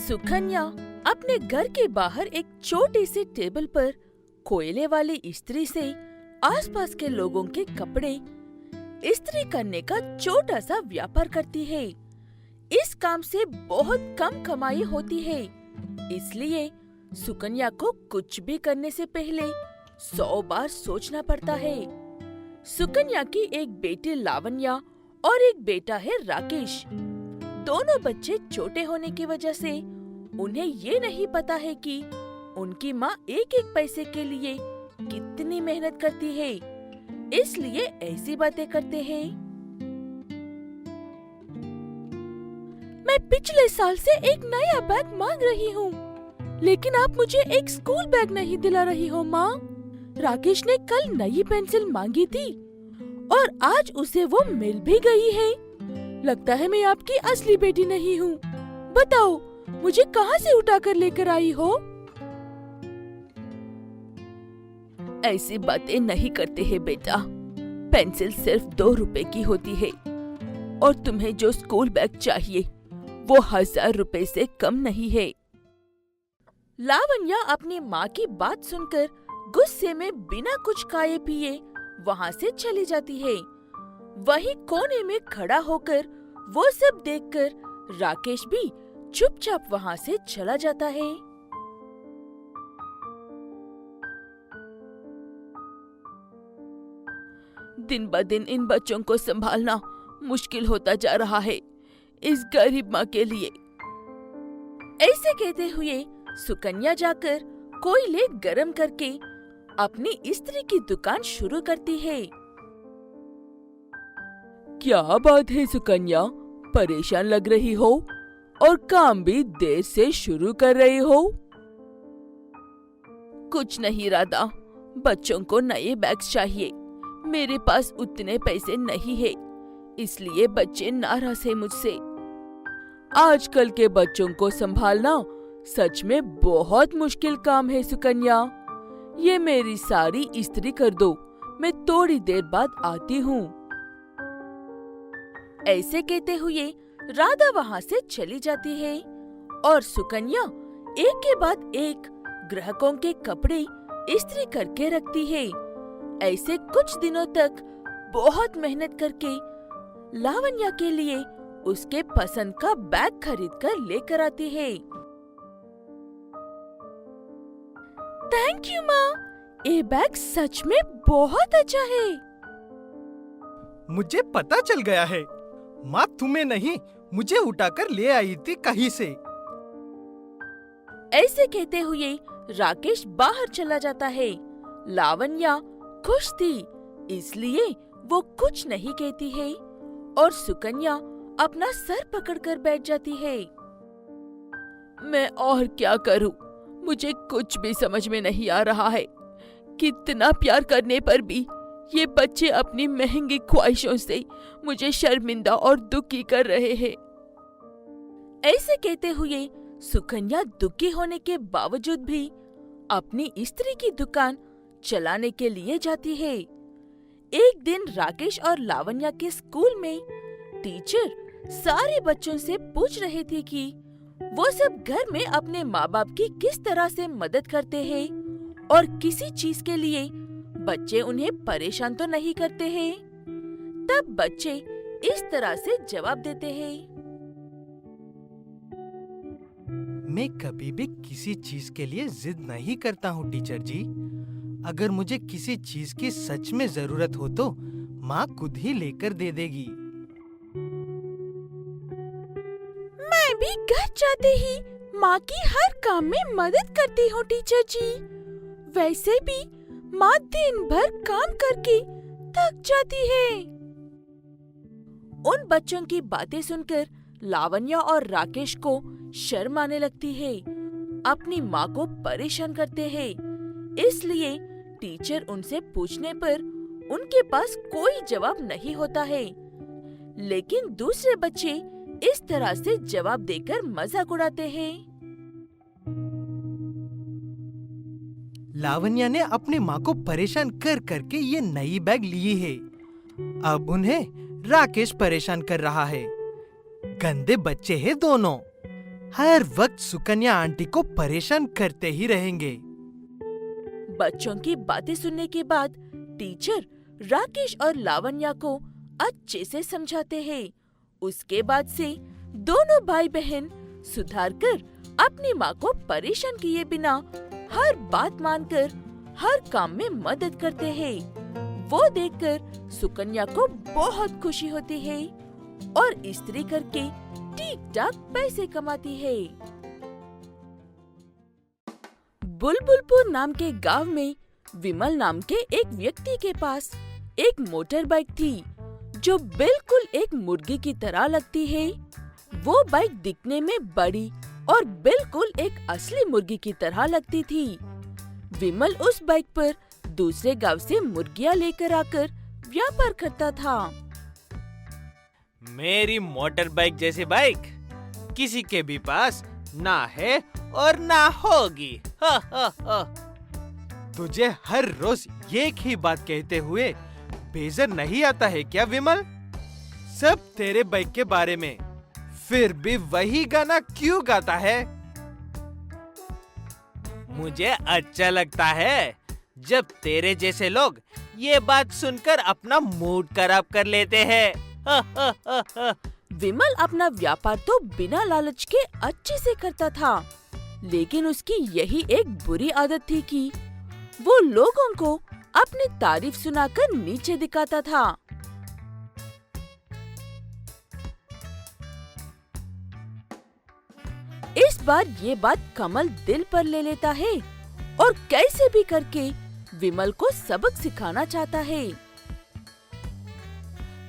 सुकन्या अपने घर के बाहर एक छोटे से टेबल पर कोयले वाली इस्त्री से आसपास के लोगों के कपड़े इस्त्री करने का छोटा सा व्यापार करती है। इस काम से बहुत कम कमाई होती है, इसलिए सुकन्या को कुछ भी करने से पहले 100 बार सोचना पड़ता है। सुकन्या की एक बेटी लावण्या और एक बेटा है राकेश। दोनों बच्चे छोटे होने की वजह से उन्हें ये नहीं पता है कि उनकी माँ एक एक पैसे के लिए कितनी मेहनत करती है, इसलिए ऐसी बातें करते हैं। मैं पिछले साल से एक नया बैग मांग रही हूँ, लेकिन आप मुझे एक स्कूल बैग नहीं दिला रही हो माँ। राकेश ने कल नई पेंसिल मांगी थी और आज उसे वो मिल भी गई है। लगता है मैं आपकी असली बेटी नहीं हूँ। बताओ, मुझे कहाँ से उठा कर लेकर आई हो? ऐसी बातें नहीं करते हैं बेटा। पेंसिल सिर्फ 2 रुपए की होती है और तुम्हें जो स्कूल बैग चाहिए वो 1000 रुपए से कम नहीं है। लावण्या अपनी माँ की बात सुनकर गुस्से में बिना कुछ खाए पिए वहाँ से चली जाती है। वहीं कोने में खड़ा होकर वो सब देखकर राकेश भी चुपचाप वहाँ से चला जाता है। दिन ब दिन इन बच्चों को संभालना मुश्किल होता जा रहा है इस गरीब माँ के लिए। ऐसे कहते हुए सुकन्या जाकर कोयले गरम करके अपनी इस्त्री की दुकान शुरू करती है। क्या बात है सुकन्या, परेशान लग रही हो और काम भी देर से शुरू कर रही हो? कुछ नहीं राधा, बच्चों को नए बैग्स चाहिए। मेरे पास उतने पैसे नहीं है, इसलिए बच्चे नाराज हैं मुझसे। आजकल के बच्चों को संभालना सच में बहुत मुश्किल काम है सुकन्या। ये मेरी सारी इस्त्री कर दो, मैं थोड़ी देर बाद आती हूँ। ऐसे कहते हुए राधा वहाँ से चली जाती है और सुकन्या एक के बाद एक ग्राहकों के कपड़े इस्त्री करके रखती है। ऐसे कुछ दिनों तक बहुत मेहनत करके लावण्या के लिए उसके पसंद का बैग खरीद कर लेकर आती है। थैंक यू माँ, ये बैग सच में बहुत अच्छा है। मुझे पता चल गया है, माँ तुम्हें नहीं मुझे उठाकर ले आई थी कहीं से। ऐसे कहते हुए राकेश बाहर चला जाता है। लावण्या खुश थी, इसलिए वो कुछ नहीं कहती है और सुकन्या अपना सर पकड़कर बैठ जाती है। मैं और क्या करूं? मुझे कुछ भी समझ में नहीं आ रहा है। कितना प्यार करने पर भी ये बच्चे अपनी महंगी ख्वाहिशों से मुझे शर्मिंदा और दुखी कर रहे हैं। ऐसे कहते हुए सुकन्या दुखी होने के बावजूद भी अपनी इस्त्री की दुकान चलाने के लिए जाती है। एक दिन राकेश और लावण्या के स्कूल में टीचर सारे बच्चों से पूछ रहे थे कि वो सब घर में अपने माँ बाप की किस तरह से मदद करते हैं और किसी चीज के लिए बच्चे उन्हें परेशान तो नहीं करते हैं। तब बच्चे इस तरह से जवाब देते हैं। मैं कभी भी किसी चीज के लिए जिद नहीं करता हूँ टीचर जी। अगर मुझे किसी चीज की सच में जरूरत हो तो माँ खुद ही लेकर दे देगी। मैं भी घर जाते ही माँ की हर काम में मदद करती हूँ टीचर जी। वैसे भी माँ दिन भर काम करके थक जाती है। उन बच्चों की बातें सुनकर लावण्या और राकेश को शर्म आने लगती है। अपनी माँ को परेशान करते हैं, इसलिए टीचर उनसे पूछने पर उनके पास कोई जवाब नहीं होता है। लेकिन दूसरे बच्चे इस तरह से जवाब देकर मजाक उड़ाते हैं। लावण्या ने अपनी माँ को परेशान कर करके ये नई बैग ली है। अब उन्हें राकेश परेशान कर रहा है। गंदे बच्चे हैं दोनों। हर वक्त सुकन्या आंटी को परेशान करते ही रहेंगे। बच्चों की बातें सुनने के बाद टीचर राकेश और लावण्या को अच्छे से समझाते हैं। उसके बाद से दोनों भाई बहन सुधार कर अपनी माँ को परेशान किए बिना हर बात मानकर हर काम में मदद करते हैं। वो देखकर सुकन्या को बहुत खुशी होती है और इस्त्री करके ठीक ठाक पैसे कमाती है। बुलबुलपुर नाम के गांव में विमल नाम के एक व्यक्ति के पास एक मोटर बाइक थी जो बिल्कुल एक मुर्गी की तरह लगती है। वो बाइक दिखने में बड़ी और बिल्कुल एक असली मुर्गी की तरह लगती थी। विमल उस बाइक पर दूसरे गांव से मुर्गियां लेकर आकर व्यापार करता था। मेरी मोटर बाइक जैसी बाइक किसी के भी पास ना है और ना होगी। हा हा हा। तुझे हर रोज एक ही बात कहते हुए बेजार नहीं आता है क्या विमल? सब तेरे बाइक के बारे में, फिर भी वही गाना क्यों गाता है? मुझे अच्छा लगता है जब तेरे जैसे लोग ये बात सुनकर अपना मूड खराब कर लेते हैं। हा हा हा हा। विमल अपना व्यापार तो बिना लालच के अच्छे से करता था, लेकिन उसकी यही एक बुरी आदत थी कि वो लोगों को अपनी तारीफ सुनाकर नीचे दिखाता था। इस बार ये बात कमल दिल पर ले लेता है और कैसे भी करके विमल को सबक सिखाना चाहता है।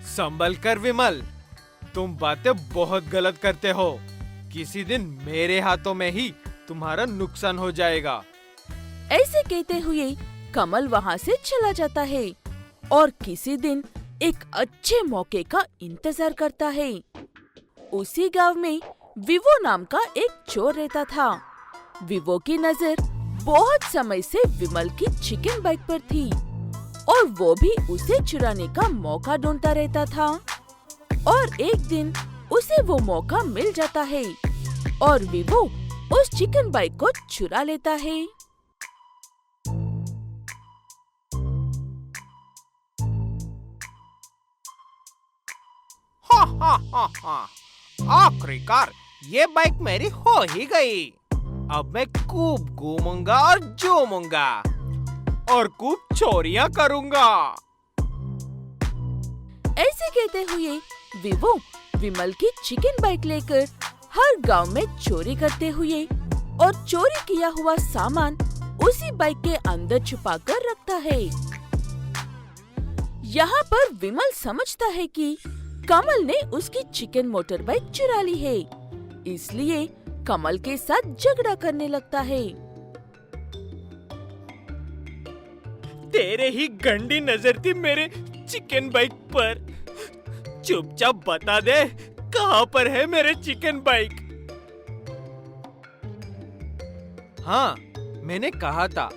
संभल कर विमल, तुम बातें बहुत गलत करते हो। किसी दिन मेरे हाथों में ही तुम्हारा नुकसान हो जाएगा। ऐसे कहते हुए कमल वहाँ से चला जाता है और किसी दिन एक अच्छे मौके का इंतजार करता है। उसी गांव में विवो नाम का एक चोर रहता था। विवो की नजर बहुत समय से विमल की चिकन बाइक पर थी और वो भी उसे चुराने का मौका ढूंढता रहता था। और एक दिन उसे वो मौका मिल जाता है और विवो उस चिकन बाइक को चुरा लेता है। हा हा हा हा। आखिरकार ये बाइक मेरी हो ही गई। अब मैं खूब घूमूंगा और झूमूंगा और खूब चोरियां करूंगा। ऐसे कहते हुए विवो विमल की चिकन बाइक लेकर हर गांव में चोरी करते हुए और चोरी किया हुआ सामान उसी बाइक के अंदर छुपा कर रखता है। यहाँ पर विमल समझता है कि कमल ने उसकी चिकन मोटर बाइक चुरा ली है, इसलिए कमल के साथ झगड़ा करने लगता है। तेरे ही गंदी नजर थी मेरे चिकन बाइक पर। चुपचाप बता दे कहाँ पर है मेरे चिकन बाइक। हाँ, मैंने कहा था,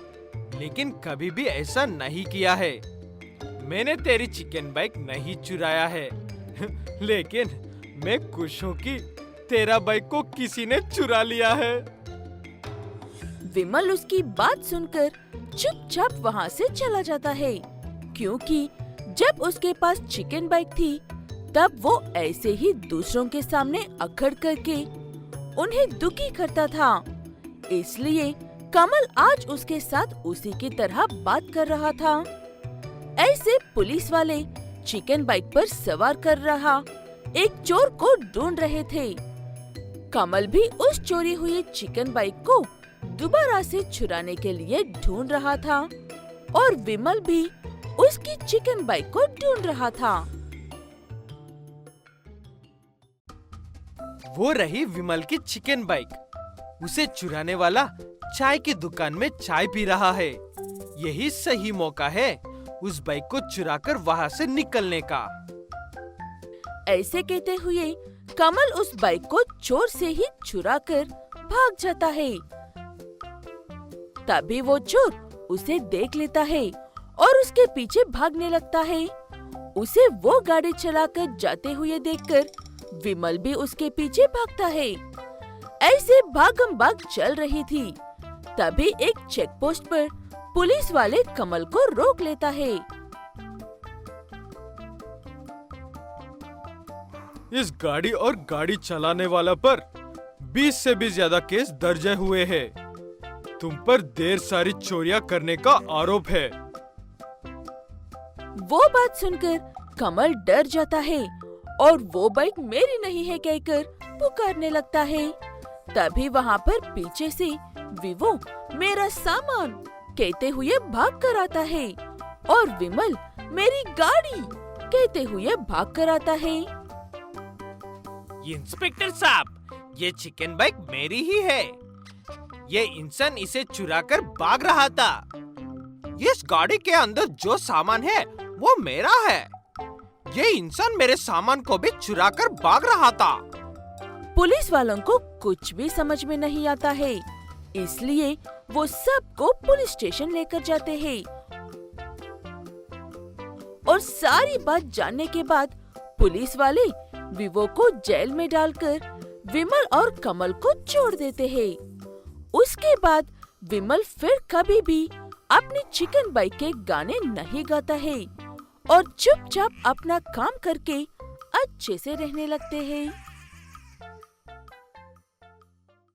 लेकिन कभी भी ऐसा नहीं किया है। मैंने तेरी चिकन बाइक नहीं चुराया है। लेकिन मैं खुश हूँ कि तेरा बाइक को किसी ने चुरा लिया है। विमल उसकी बात सुनकर चुपचाप वहाँ से चला जाता है, क्योंकि जब उसके पास चिकन बाइक थी तब वो ऐसे ही दूसरों के सामने अखड़ करके उन्हें दुखी करता था। इसलिए कमल आज उसके साथ उसी की तरह बात कर रहा था। ऐसे पुलिस वाले चिकन बाइक पर सवार कर रहा एक चोर को ढूंढ रहे थे। कमल भी उस चोरी हुई चिकन बाइक को दोबारा से चुराने के लिए ढूंढ रहा था और विमल भी उसकी चिकन बाइक को ढूंढ रहा था। वो रही विमल की चिकन बाइक। उसे चुराने वाला चाय की दुकान में चाय पी रहा है। यही सही मौका है उस बाइक को चुराकर वहाँ से निकलने का। ऐसे कहते हुए कमल उस बाइक को चोर से ही चुराकर भाग जाता है। तभी वो चोर उसे देख लेता है और उसके पीछे भागने लगता है। उसे वो गाड़ी चलाकर जाते हुए देखकर विमल भी उसके पीछे भागता है। ऐसे भागम भाग चल रही थी। तभी एक चेक पोस्ट पर पुलिस वाले कमल को रोक लेता है। इस गाड़ी और गाड़ी चलाने वाला पर 20 से भी ज्यादा केस दर्ज हुए हैं। तुम पर ढेर सारी चोरियां करने का आरोप है। वो बात सुनकर कमल डर जाता है और वो बाइक मेरी नहीं है कहकर पुकारने लगता है। तभी वहाँ पर पीछे से विवो मेरा सामान कहते हुए भाग कर आता है और विमल मेरी गाड़ी कहते हुए भाग कर आता है। इंस्पेक्टर साहब, ये चिकन बाइक मेरी ही है। ये इंसान इसे चुरा कर भाग रहा था। इस गाड़ी के अंदर जो सामान है वो मेरा है। ये इंसान मेरे सामान को भी चुरा कर भाग रहा था। पुलिस वालों को कुछ भी समझ में नहीं आता है, इसलिए वो सबको पुलिस स्टेशन लेकर जाते हैं। और सारी बात जानने के बाद पुलिस वाले विवो को जेल में डालकर विमल और कमल को छोड़ देते हैं। उसके बाद विमल फिर कभी भी अपनी चिकन बाइक के गाने नहीं गाता है और चुपचाप अपना काम करके अच्छे से रहने लगते हैं।